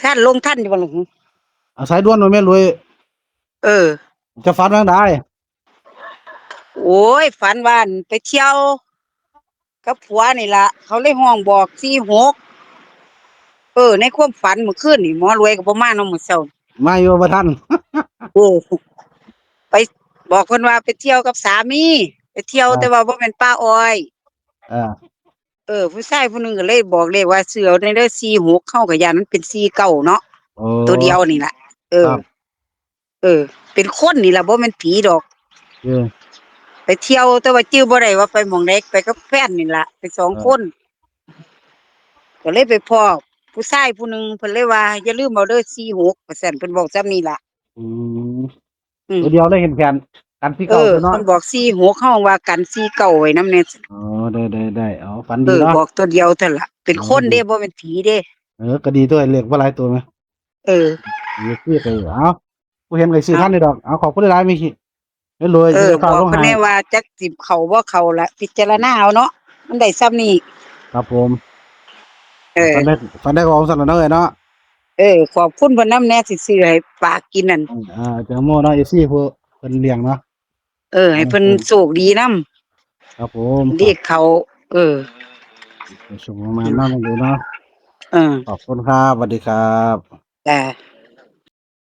ท่านลงท่านอยู่บ่ล่ะหึอาศัยด่วนว่าแม่รวยเออจะฝันว่าจั่งใดโอ้ยฝันว่าอั่นไปเที่ยวกับผัวนี่ล่ะเขาเลยห้องบอก46ในความฝันเมื่อคืนนี่หมอรวยก็บ่มาเนาะมื้อเช้ามาอยู่บ่ทัน โอ้ไปบอกเพิ่นว่าไปเที่ยวกับสามีไปเที่ยวแต่ว่าบ่แม่นป้าอ้อยเออผู้ชายผู้หนึงก็เลยบอกเลขว่าซื้อเอาในเด้อ46เฮาก็ย้านมันเป็น49เนาะโอ้ตัวเดียวนี่ล่ะเออครับเออเป็นคนนี่ล่ะบ่แม่นผีดอกเออไปเที่ยวแต่ว่าจื้อบ่ได้ว่าไปหม้องใดไปกับแฟนนี่ล่ะไปสองคนก็เลยไปพ้อผู้ชายผู้หนึงเพิ่นเลยว่าอย่าลืมเอาเด้อ46ว่าซั่นเพิ่นบอกซ้ำนี่ล่ะอืมอืมตัวเดียวเลยเห็นแผนกันที่เก่าตัวเนาะเพิ่นบอก46เฮาว่ากัน49ไว้นำแน่ อ๋อได้เอาฝันดีเนาะบอกตัวเดียวเท่านั้นล่ะเป็นคนเด้บ่เป็นผีเด้ก็ดีด้วยเลขบ่หลายตัวไหมเออเลขคือไปเอาผู้เห็นก็ซื้อทันนี่ดอกเอาขอบคุณหลายๆมีขี้ไม่รวยจะได้ บ ฝาก อก ลง เพิ่น ให้ แน่ว่าจักสิเข้าบ่เข้าล่ะพิจารณาเอาเนาะมันได้ซ้ำนี้ครับผม เออฝันได้ก็เอาสั่นแล้วเนาะเอ้ยเนาะ ขอบคุณเพิ่นนำแน่สิซื้อให้ปากกินนั่นจังโมเนาะ FC ผู้เพิ่นเลี้ยงเนาะให้เพิ่นโชคดีนำครับผมเรียกเขาส่งมาเนาะดูเนาะเออขอบคุณครับสวัสดีครับจ้ะ